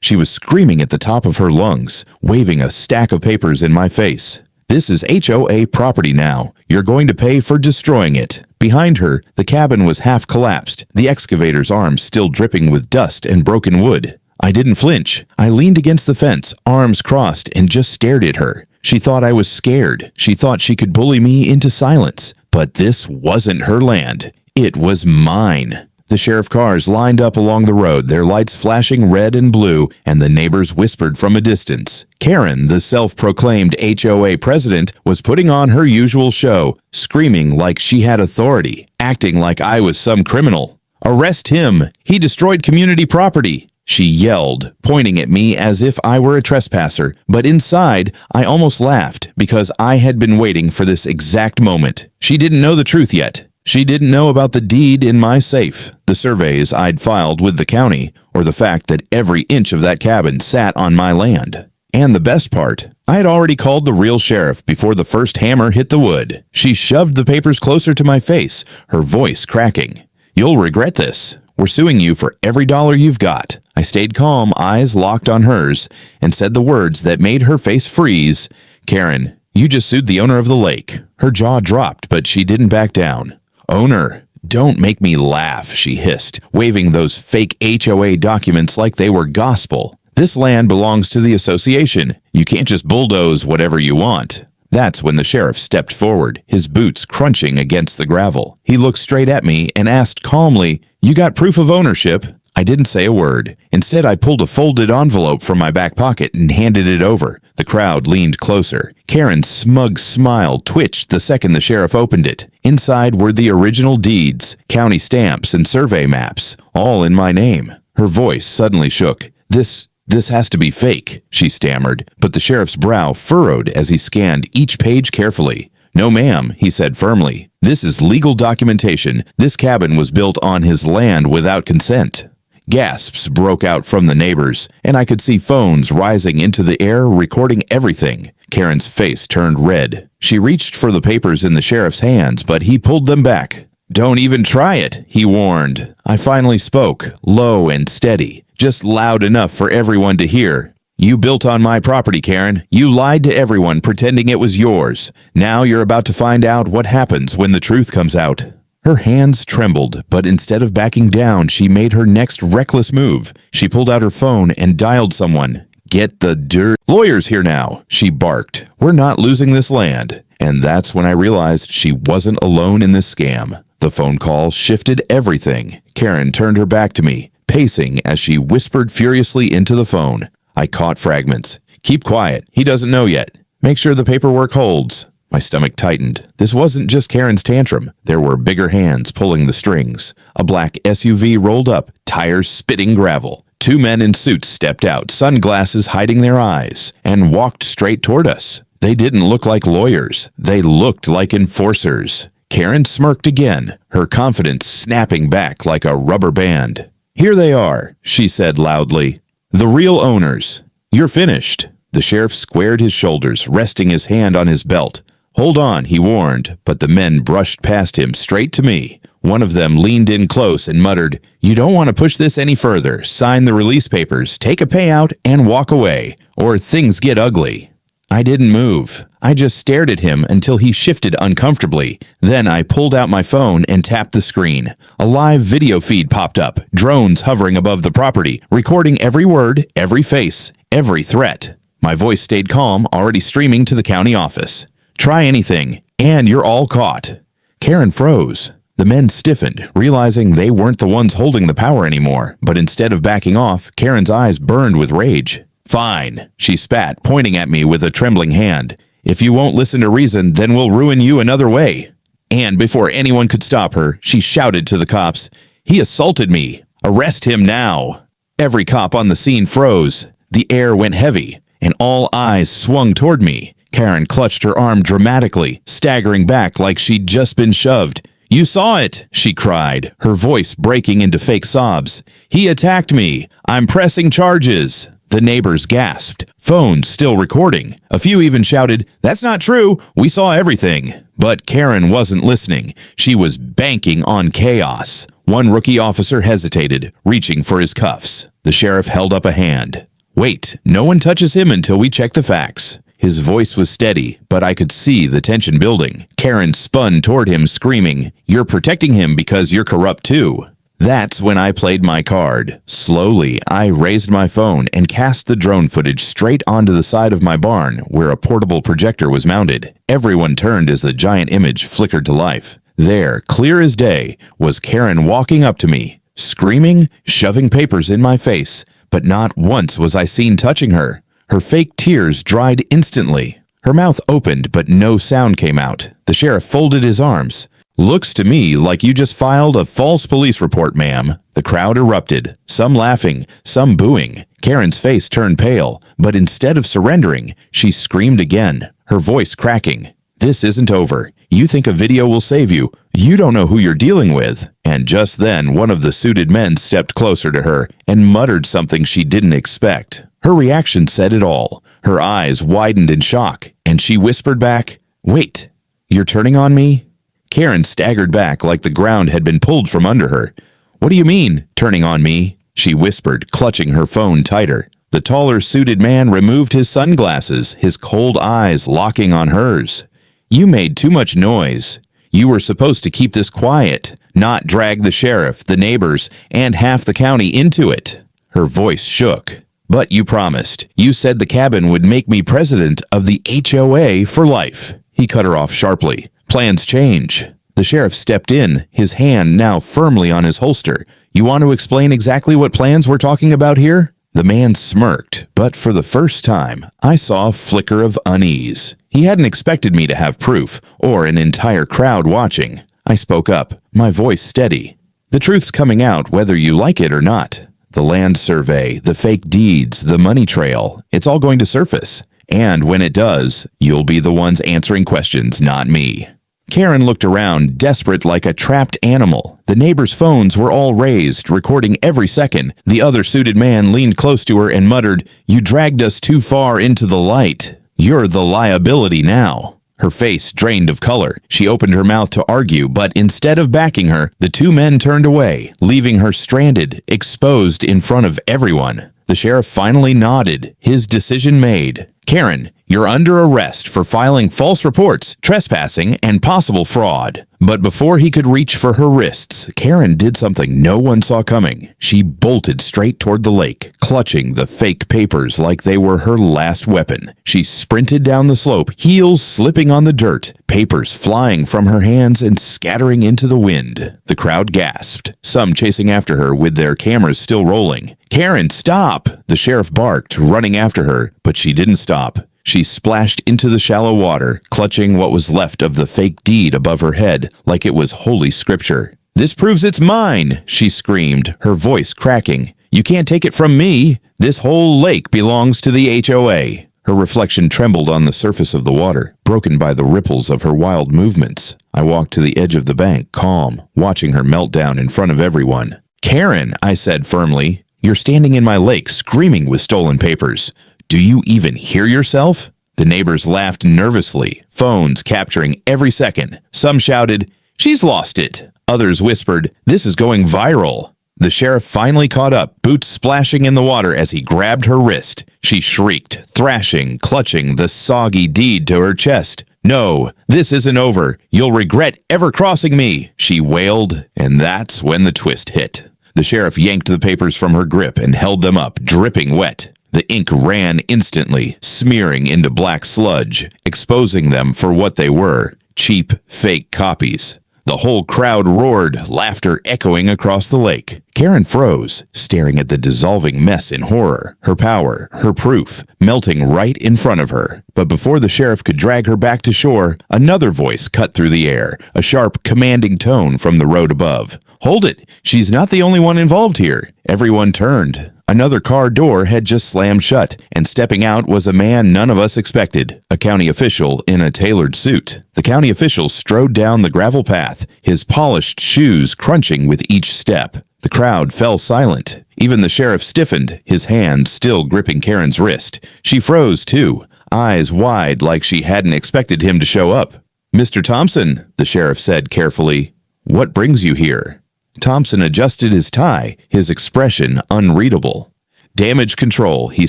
She was screaming at the top of her lungs, waving a stack of papers in my face. "This is HOA property now. You're going to pay for destroying it." Behind her, the cabin was half collapsed, the excavator's arms still dripping with dust and broken wood. I didn't flinch. I leaned against the fence, arms crossed, and just stared at her. She thought I was scared. She thought she could bully me into silence. But this wasn't her land. It was mine. The sheriff cars lined up along the road, their lights flashing red and blue, and the neighbors whispered from a distance. Karen, the self-proclaimed HOA president, was putting on her usual show, screaming like she had authority, acting like I was some criminal. "Arrest him! He destroyed community property!" she yelled, pointing at me as if I were a trespasser, but inside, I almost laughed because I had been waiting for this exact moment. She didn't know the truth yet. She didn't know about the deed in my safe, the surveys I'd filed with the county, or the fact that every inch of that cabin sat on my land. And the best part, I had already called the real sheriff before the first hammer hit the wood. She shoved the papers closer to my face, her voice cracking. "You'll regret this. We're suing you for every dollar you've got." I stayed calm, eyes locked on hers, and said the words that made her face freeze. "Karen, you just sued the owner of the lake." Her jaw dropped, but she didn't back down. "Owner, don't make me laugh," she hissed, waving those fake HOA documents like they were gospel. "This land belongs to the association. You can't just bulldoze whatever you want." That's when the sheriff stepped forward, his boots crunching against the gravel. He looked straight at me and asked calmly, "You got proof of ownership?" I didn't say a word. Instead, I pulled a folded envelope from my back pocket and handed it over. The crowd leaned closer. Karen's smug smile twitched the second the sheriff opened it. Inside were the original deeds, county stamps, and survey maps, all in my name. Her voice suddenly shook. This has to be fake," she stammered, but the sheriff's brow furrowed as he scanned each page carefully. "No, ma'am," he said firmly. "This is legal documentation. This cabin was built on his land without consent." Gasps broke out from the neighbors, and I could see phones rising into the air recording everything. Karen's face turned red. She reached for the papers in the sheriff's hands, but he pulled them back. "Don't even try it," he warned. I finally spoke, low and steady, just loud enough for everyone to hear. "You built on my property, Karen. You lied to everyone pretending it was yours. Now you're about to find out what happens when the truth comes out." Her hands trembled, but instead of backing down, she made her next reckless move. She pulled out her phone and dialed someone. "Get the dirt. Lawyers here now," she barked. "We're not losing this land." And that's when I realized she wasn't alone in this scam. The phone call shifted everything. Karen turned her back to me, pacing as she whispered furiously into the phone. I caught fragments. "Keep quiet. He doesn't know yet. Make sure the paperwork holds." My stomach tightened. This wasn't just Karen's tantrum. There were bigger hands pulling the strings. A black SUV rolled up, tires spitting gravel. Two men in suits stepped out, sunglasses hiding their eyes, and walked straight toward us. They didn't look like lawyers. They looked like enforcers. Karen smirked again, her confidence snapping back like a rubber band. "Here they are," she said loudly. "The real owners. You're finished." The sheriff squared his shoulders, resting his hand on his belt. "Hold on," he warned, but the men brushed past him straight to me. One of them leaned in close and muttered, "You don't want to push this any further. Sign the release papers, take a payout, and walk away, or things get ugly." I didn't move. I just stared at him until he shifted uncomfortably. Then I pulled out my phone and tapped the screen. A live video feed popped up, drones hovering above the property, recording every word, every face, every threat. My voice stayed calm, already streaming to the county office. "Try anything, and you're all caught." Karen froze. The men stiffened, realizing they weren't the ones holding the power anymore. But instead of backing off, Karen's eyes burned with rage. "Fine," she spat, pointing at me with a trembling hand. "If you won't listen to reason, then we'll ruin you another way." And before anyone could stop her, she shouted to the cops, "He assaulted me. Arrest him now." Every cop on the scene froze. The air went heavy, and all eyes swung toward me. Karen clutched her arm dramatically, staggering back like she'd just been shoved. "You saw it," she cried, her voice breaking into fake sobs. "He attacked me. I'm pressing charges." The neighbors gasped, phones still recording. A few even shouted, "That's not true. We saw everything." But Karen wasn't listening. She was banking on chaos. One rookie officer hesitated, reaching for his cuffs. The sheriff held up a hand. Wait, no one touches him until we check the facts. His voice was steady, but I could see the tension building. Karen spun toward him, screaming, "You're protecting him because you're corrupt too." That's when I played my card. Slowly, I raised my phone and cast the drone footage straight onto the side of my barn where a portable projector was mounted. Everyone turned as the giant image flickered to life. There, clear as day, was Karen walking up to me, screaming, shoving papers in my face, but not once was I seen touching her. Her fake tears dried instantly. Her mouth opened, but no sound came out. The sheriff folded his arms. "Looks to me like you just filed a false police report, ma'am." The crowd erupted, some laughing, some booing. Karen's face turned pale, but instead of surrendering, she screamed again, her voice cracking. "This isn't over. You think a video will save you. You don't know who you're dealing with." And just then, one of the suited men stepped closer to her and muttered something she didn't expect. Her reaction said it all. Her eyes widened in shock, and she whispered back, "Wait, you're turning on me?" Karen staggered back like the ground had been pulled from under her. "What do you mean, turning on me?" she whispered, clutching her phone tighter. The taller suited man removed his sunglasses, his cold eyes locking on hers. "You made too much noise. You were supposed to keep this quiet, not drag the sheriff, the neighbors, and half the county into it." Her voice shook. "But you promised. You said the cabin would make me president of the HOA for life." He cut her off sharply. "Plans change." The sheriff stepped in, his hand now firmly on his holster. "You want to explain exactly what plans we're talking about here?" The man smirked, but for the first time, I saw a flicker of unease. He hadn't expected me to have proof, or an entire crowd watching. I spoke up, my voice steady. "The truth's coming out whether you like it or not. The land survey, the fake deeds, the money trail, it's all going to surface. And when it does, you'll be the ones answering questions, not me." Karen looked around, desperate like a trapped animal. The neighbors' phones were all raised, recording every second. The other suited man leaned close to her and muttered, "You dragged us too far into the light. You're the liability now." Her face drained of color. She opened her mouth to argue, but instead of backing her, the two men turned away, leaving her stranded, exposed in front of everyone. The sheriff finally nodded, his decision made. "Karen, you're under arrest for filing false reports, trespassing, and possible fraud." But before he could reach for her wrists, Karen did something no one saw coming. She bolted straight toward the lake, clutching the fake papers like they were her last weapon. She sprinted down the slope, heels slipping on the dirt, papers flying from her hands and scattering into the wind. The crowd gasped, some chasing after her with their cameras still rolling. "Karen, stop!" the sheriff barked, running after her, but she didn't stop. She splashed into the shallow water, clutching what was left of the fake deed above her head like it was holy scripture. "This proves it's mine!" she screamed, her voice cracking. "You can't take it from me! This whole lake belongs to the HOA!" Her reflection trembled on the surface of the water, broken by the ripples of her wild movements. I walked to the edge of the bank, calm, watching her melt down in front of everyone. "Karen," I said firmly, "you're standing in my lake screaming with stolen papers. Do you even hear yourself?" The neighbors laughed nervously, phones capturing every second. Some shouted, "She's lost it." Others whispered, "This is going viral." The sheriff finally caught up, boots splashing in the water as he grabbed her wrist. She shrieked, thrashing, clutching the soggy deed to her chest. "No, this isn't over. You'll regret ever crossing me," she wailed, and that's when the twist hit. The sheriff yanked the papers from her grip and held them up, dripping wet. The ink ran instantly, smearing into black sludge, exposing them for what they were, cheap, fake copies. The whole crowd roared, laughter echoing across the lake. Karen froze, staring at the dissolving mess in horror, her power, her proof, melting right in front of her. But before the sheriff could drag her back to shore, another voice cut through the air, a sharp, commanding tone from the road above. "Hold it! She's not the only one involved here." Everyone turned. Another car door had just slammed shut, and stepping out was a man none of us expected, a county official in a tailored suit. The county official strode down the gravel path, his polished shoes crunching with each step. The crowd fell silent. Even the sheriff stiffened, his hand still gripping Karen's wrist. She froze too, eyes wide like she hadn't expected him to show up. "Mr. Thompson," the sheriff said carefully, "what brings you here?" Thompson adjusted his tie, his expression unreadable. Damage control, he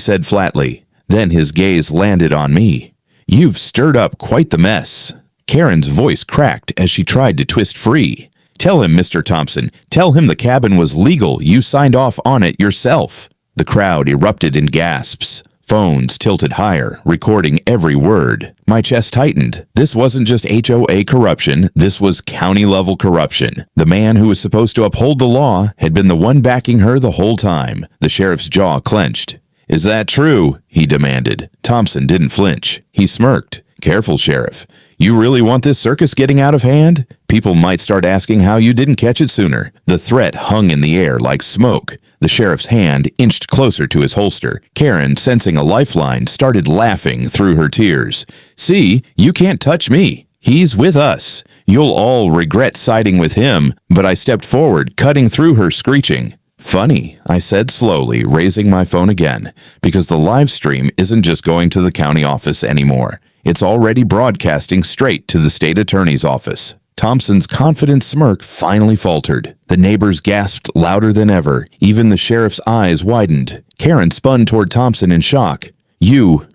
said flatly. Then his gaze landed on me. You've stirred up quite the mess. Karen's voice cracked as she tried to twist free. Tell him, Mr. Thompson. Tell him the cabin was legal. You signed off on it yourself. The crowd erupted in gasps. Phones tilted higher, recording every word. My chest tightened. This wasn't just HOA corruption. This was county-level corruption. The man who was supposed to uphold the law had been the one backing her the whole time. The sheriff's jaw clenched. Is that true? He demanded. Thompson didn't flinch. He smirked. Careful, Sheriff. You really want this circus getting out of hand? People might start asking how you didn't catch it sooner. The threat hung in the air like smoke. The sheriff's hand inched closer to his holster. Karen, sensing a lifeline, started laughing through her tears. See, you can't touch me. He's with us. You'll all regret siding with him. But I stepped forward, cutting through her, screeching. Funny, I said slowly, raising my phone again, because the live stream isn't just going to the county office anymore. It's already broadcasting straight to the state attorney's office. Thompson's confident smirk finally faltered. The neighbors gasped louder than ever. Even the sheriff's eyes widened. Karen spun toward Thompson in shock. You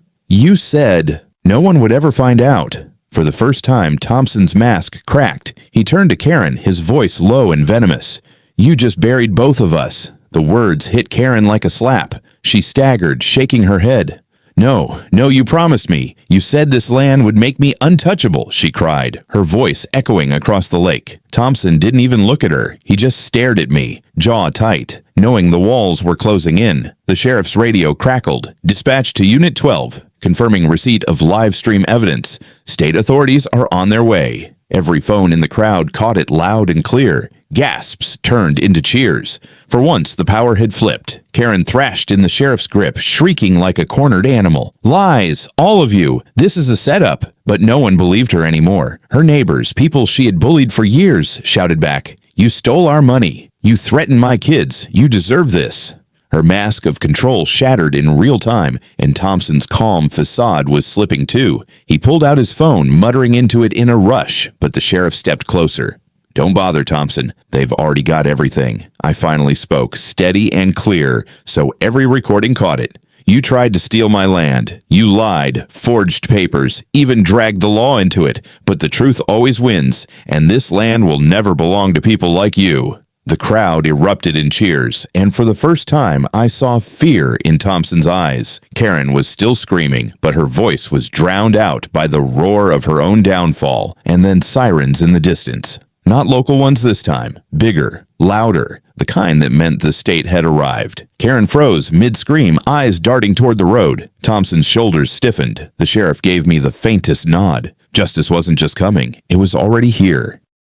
said no one would ever find out. For the first time, Thompson's mask cracked. He turned to Karen, his voice low and venomous. You just buried both of us. The words hit Karen like a slap. She staggered, shaking her head. No, you promised me. You said this land would make me untouchable, she cried, her voice echoing across the lake. Thompson didn't even look at her. He just stared at me, jaw tight, knowing the walls were closing in. The sheriff's radio crackled. Dispatch to Unit 12, confirming receipt of live stream evidence. State authorities are on their way. Every phone in the crowd caught it loud and clear. Gasps turned into cheers. For once, the power had flipped. Karen thrashed in the sheriff's grip, shrieking like a cornered animal. Lies! All of you! This is a setup! But no one believed her anymore. Her neighbors, people she had bullied for years, shouted back. You stole our money. You threatened my kids. You deserve this. Her mask of control shattered in real time, and Thompson's calm facade was slipping too. He pulled out his phone, muttering into it in a rush, but the sheriff stepped closer. Don't bother, Thompson. They've already got everything. I finally spoke, steady and clear, so every recording caught it. You tried to steal my land. You lied, forged papers, even dragged the law into it, but the truth always wins, and this land will never belong to people like you. The crowd erupted in cheers, and for the first time, I saw fear in Thompson's eyes. Karen was still screaming, but her voice was drowned out by the roar of her own downfall, and then sirens in the distance. Not local ones this time. Bigger, louder, the kind that meant the state had arrived. Karen froze, mid-scream, eyes darting toward the road. Thompson's shoulders stiffened. The sheriff gave me the faintest nod. Justice wasn't just coming, it was already here.